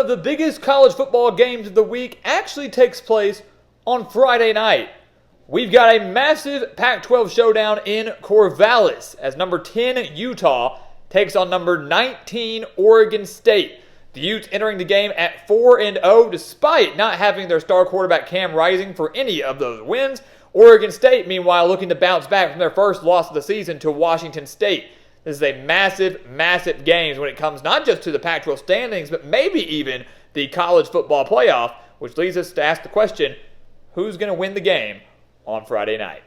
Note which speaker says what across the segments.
Speaker 1: of the biggest college football games of the week actually takes place on Friday night. We've got a massive Pac-12 showdown in Corvallis as number 10 Utah takes on number 19 Oregon State. The Utes entering the game at 4-0 despite not having their star quarterback Cam Rising for any of those wins. Oregon State, meanwhile, looking to bounce back from their first loss of the season to Washington State. This is a massive, massive game when it comes not just to the Pac-12 standings, but maybe even the college football playoff, which leads us to ask the question, who's going to win the game on Friday night?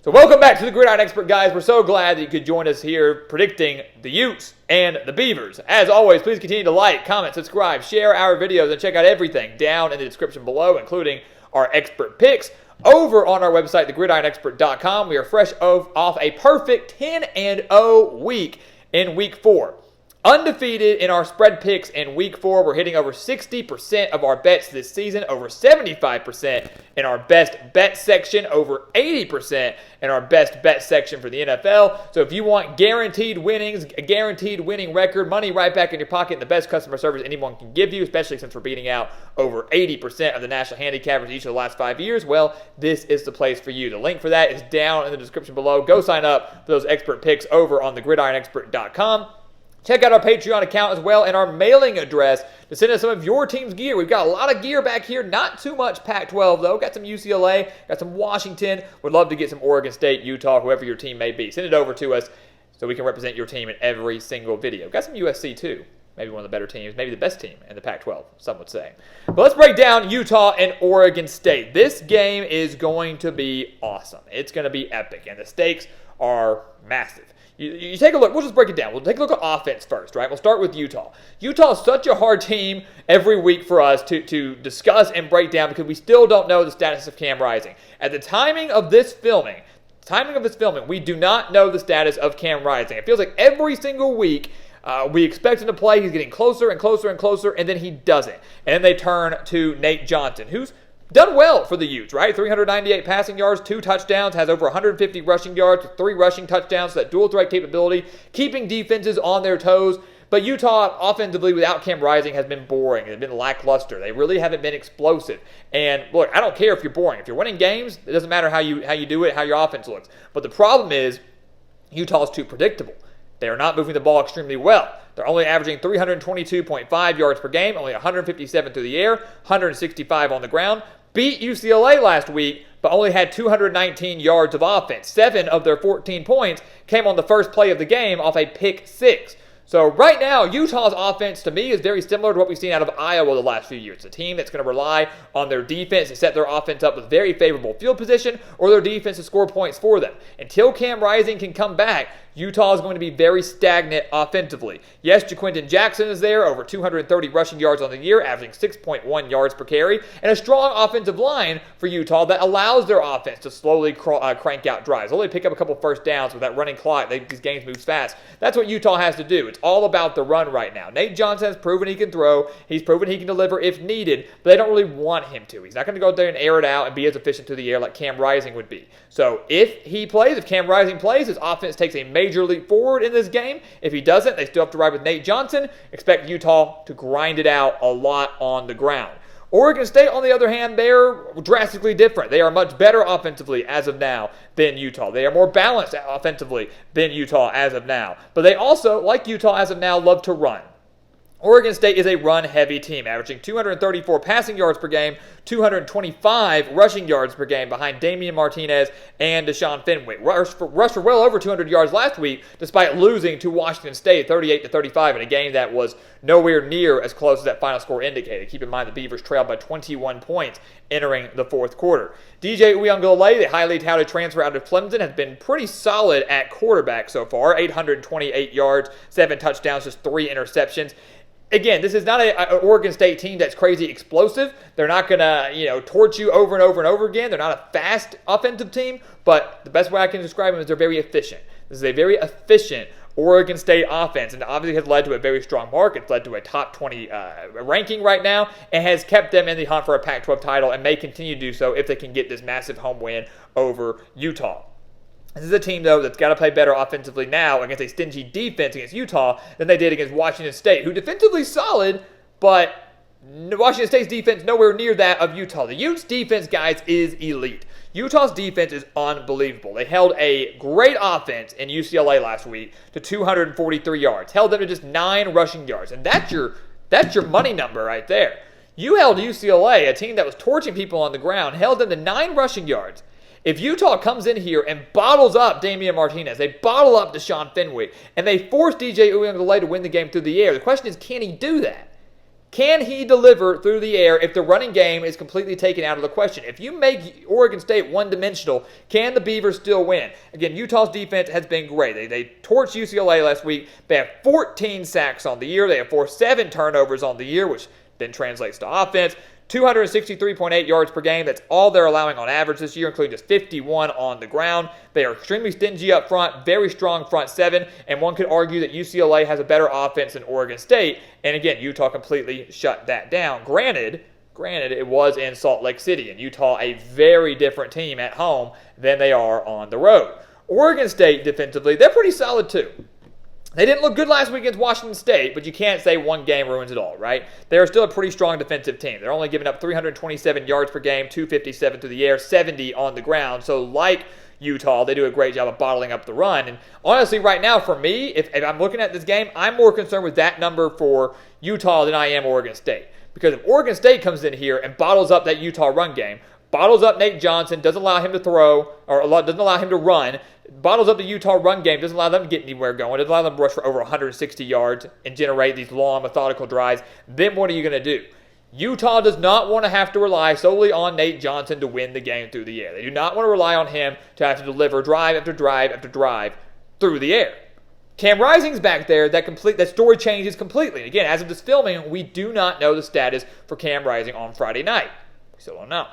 Speaker 1: So welcome back to the Gridiron Expert, guys. We're so glad that you could join us here predicting the Utes and the Beavers. As always, please continue to like, comment, subscribe, share our videos, and check out everything down in the description below, including our expert picks. Over on our website, thegridironexpert.com, we are fresh off a perfect 10-0 week in Week 4. Undefeated in our spread picks in Week 4. We're hitting over 60% of our bets this season, over 75% in our best bet section, over 80% in our best bet section for the NFL. So if you want guaranteed winnings, a guaranteed winning record, money right back in your pocket, and the best customer service anyone can give you, especially since we're beating out over 80% of the national handicappers each of the last 5 years, well, this is the place for you. The link for that is down in the description below. Go sign up for those expert picks over on thegridironexpert.com. Check out our Patreon account as well and our mailing address to send us some of your team's gear. We've got a lot of gear back here. Not too much Pac-12, though. Got some UCLA, got some Washington. Would love to get some Oregon State, Utah, whoever your team may be. Send it over to us so we can represent your team in every single video. Got some USC, too. Maybe one of the better teams, maybe the best team in the Pac-12, some would say. But let's break down Utah and Oregon State. This game is going to be awesome. It's going to be epic, and the stakes are massive. You take a look. We'll just break it down. We'll take a look at offense first, right? We'll start with Utah. Utah is such a hard team every week for us to discuss and break down because we still don't know the status of Cam Rising. At the timing of this filming, we do not know the status of Cam Rising. It feels like every single week we expect him to play. He's getting closer and closer and closer, and then he doesn't. And then they turn to Nate Johnson, who's done well for the Utes, right? 398 passing yards, 2 touchdowns, has over 150 rushing yards, 3 rushing touchdowns, so that dual threat capability, keeping defenses on their toes. But Utah, offensively, without Cam Rising, has been boring. It's been lackluster. They really haven't been explosive. And look, I don't care if you're boring. If you're winning games, it doesn't matter how you do it, how your offense looks. But the problem is Utah is too predictable. They are not moving the ball extremely well. They're only averaging 322.5 yards per game, only 157 through the air, 165 on the ground. Beat UCLA last week, but only had 219 yards of offense. 7 of their 14 points came on the first play of the game off a pick 6. So right now, Utah's offense, to me, is very similar to what we've seen out of Iowa the last few years. It's a team that's going to rely on their defense to set their offense up with very favorable field position or their defense to score points for them. Until Cam Rising can come back, Utah is going to be very stagnant offensively. Yes, JaQuinton Jackson is there, over 230 rushing yards on the year, averaging 6.1 yards per carry, and a strong offensive line for Utah that allows their offense to slowly crank out drives. Only pick up a couple first downs with that running clock. These games move fast. That's what Utah has to do. It's all about the run right now. Nate Johnson has proven he can throw. He's proven he can deliver if needed, but they don't really want him to. He's not going to go out there and air it out and be as efficient through the air like Cam Rising would be. So if Cam Rising plays, his offense takes a major leap forward in this game. If he doesn't, they still have to ride with Nate Johnson. Expect Utah to grind it out a lot on the ground. Oregon State, on the other hand, they're drastically different. They are much better offensively as of now than Utah. They are more balanced offensively than Utah as of now. But they also, like Utah as of now, love to run. Oregon State is a run-heavy team, averaging 234 passing yards per game, 225 rushing yards per game behind Damian Martinez and Deshaun Fenwick. Rushed for well over 200 yards last week, despite losing to Washington State 38-35 in a game that was nowhere near as close as that final score indicated. Keep in mind the Beavers trailed by 21 points entering the fourth quarter. DJ Uiagalelei, the highly touted transfer out of Clemson, has been pretty solid at quarterback so far. 828 yards, 7 touchdowns, just 3 interceptions. Again, this is not an Oregon State team that's crazy explosive. They're not going to, torch you over and over and over again. They're not a fast offensive team, but the best way I can describe them is they're very efficient. This is a very efficient Oregon State offense, and obviously has led to a very strong mark. It's led to a top 20 ranking right now, and has kept them in the hunt for a Pac-12 title, and may continue to do so if they can get this massive home win over Utah. This is a team, though, that's got to play better offensively now against a stingy defense against Utah than they did against Washington State, who defensively solid, but Washington State's defense nowhere near that of Utah. The Utes' defense, guys, is elite. Utah's defense is unbelievable. They held a great offense in UCLA last week to 243 yards. Held them to just 9 rushing yards. And that's your money number right there. You held UCLA, a team that was torching people on the ground, held them to 9 rushing yards. If Utah comes in here and bottles up Damian Martinez, they bottle up Deshaun Fenwick, and they force DJ Uiagalelei to win the game through the air, the question is, can he do that? Can he deliver through the air if the running game is completely taken out of the question? If you make Oregon State one-dimensional, can the Beavers still win? Again, Utah's defense has been great. They torched UCLA last week. They have 14 sacks on the year. They have forced 7 turnovers on the year, which then translates to offense. 263.8 yards per game. That's all they're allowing on average this year, including just 51 on the ground. They are extremely stingy up front, very strong front 7, and one could argue that UCLA has a better offense than Oregon State. And again, Utah completely shut that down. Granted, it was in Salt Lake City, and Utah a very different team at home than they are on the road. Oregon State defensively, they're pretty solid too. They didn't look good last week against Washington State, but you can't say one game ruins it all, right? They're still a pretty strong defensive team. They're only giving up 327 yards per game, 257 through the air, 70 on the ground. So like Utah, they do a great job of bottling up the run. And honestly, right now, for me, if I'm looking at this game, I'm more concerned with that number for Utah than I am Oregon State. Because if Oregon State comes in here and bottles up that Utah run game, bottles up Nate Johnson, doesn't allow him to throw, or doesn't allow him to run, bottles up the Utah run game, doesn't allow them to get anywhere going, doesn't allow them to rush for over 160 yards and generate these long, methodical drives, then what are you going to do? Utah does not want to have to rely solely on Nate Johnson to win the game through the air. They do not want to rely on him to have to deliver drive after drive after drive through the air. Cam Rising's back there. That story changes completely. Again, as of this filming, we do not know the status for Cam Rising on Friday night. We still don't know.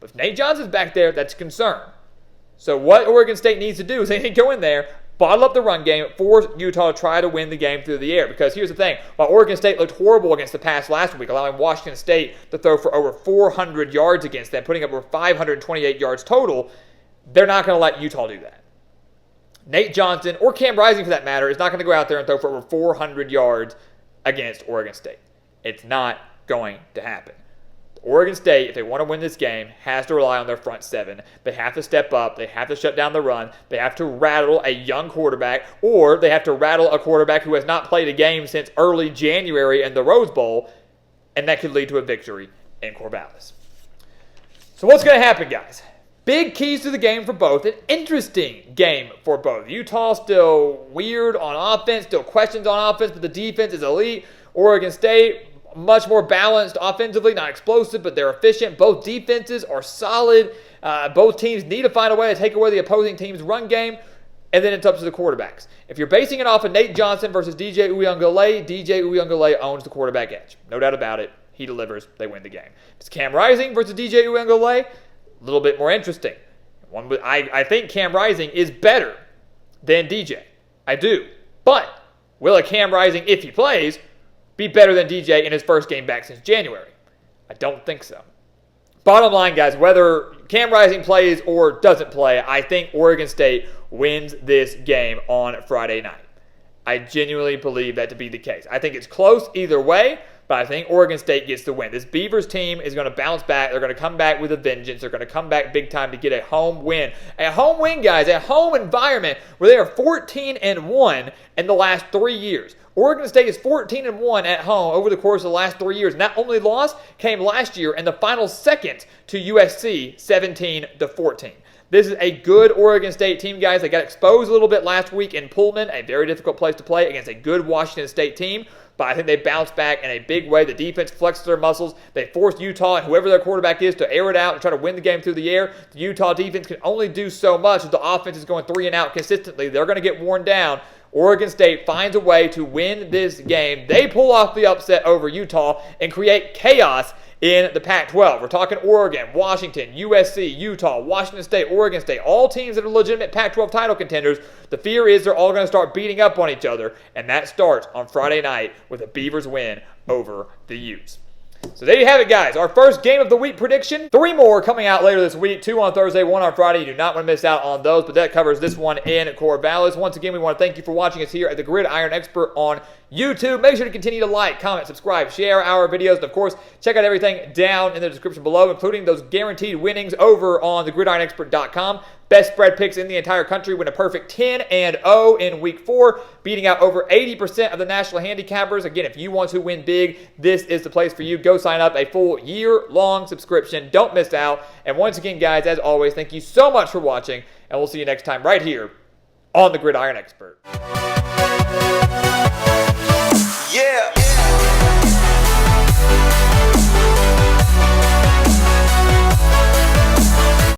Speaker 1: But if Nate Johnson's back there, that's a concern. So what Oregon State needs to do is they need to go in there, bottle up the run game, force Utah to try to win the game through the air. Because here's the thing. While Oregon State looked horrible against the pass last week, allowing Washington State to throw for over 400 yards against them, putting up over 528 yards total, they're not going to let Utah do that. Nate Johnson, or Cam Rising for that matter, is not going to go out there and throw for over 400 yards against Oregon State. It's not going to happen. Oregon State, if they want to win this game, has to rely on their front 7. They have to step up. They have to shut down the run. They have to rattle a young quarterback, or they have to rattle a quarterback who has not played a game since early January in the Rose Bowl, and that could lead to a victory in Corvallis. So what's going to happen, guys? Big keys to the game for both. An interesting game for both. Utah still weird on offense, still questions on offense, but the defense is elite. Oregon State, much more balanced offensively, not explosive, but they're efficient. Both defenses are solid. Both teams need to find a way to take away the opposing team's run game, and then it's up to the quarterbacks. If you're basing it off of Nate Johnson versus DJ Uiagalelei owns the quarterback edge. No doubt about it. He delivers. They win the game. If it's Cam Rising versus DJ Uiagalelei, a little bit more interesting. I think Cam Rising is better than DJ. I do. But will a Cam Rising, if he plays, be better than DJ in his first game back since January? I don't think so. Bottom line, guys, whether Cam Rising plays or doesn't play, I think Oregon State wins this game on Friday night. I genuinely believe that to be the case. I think it's close either way, but I think Oregon State gets the win. This Beavers team is going to bounce back. They're going to come back with a vengeance. They're going to come back big time to get a home win. A home win, guys, a home environment where they are 14-1 in the last 3 years. Oregon State is 14-1 at home over the course of the last 3 years. And that only loss came last year in the final seconds to USC, 17-14. This is a good Oregon State team, guys. They got exposed a little bit last week in Pullman, a very difficult place to play against a good Washington State team. But I think they bounced back in a big way. The defense flexed their muscles. They forced Utah and whoever their quarterback is to air it out and try to win the game through the air. The Utah defense can only do so much if the offense is going 3 and out consistently. They're going to get worn down. Oregon State finds a way to win this game. They pull off the upset over Utah and create chaos in the Pac-12. We're talking Oregon, Washington, USC, Utah, Washington State, Oregon State, all teams that are legitimate Pac-12 title contenders. The fear is they're all going to start beating up on each other, and that starts on Friday night with a Beavers win over the Utes. So there you have it, guys. Our first game of the week prediction. 3 more coming out later this week. 2 on Thursday, 1 on Friday. You do not want to miss out on those, but that covers this one in Corvallis. Once again, we want to thank you for watching us here at the Gridiron Expert on YouTube. Make sure to continue to like, comment, subscribe, share our videos, and of course, check out everything down in the description below, including those guaranteed winnings over on thegridironexpert.com. Best spread picks in the entire country, win a perfect 10-0 in week 4, beating out over 80% of the national handicappers. Again, if you want to win big, this is the place for you. Go sign up, a full year-long subscription. Don't miss out. And once again, guys, as always, thank you so much for watching, and we'll see you next time right here on The Gridiron Expert.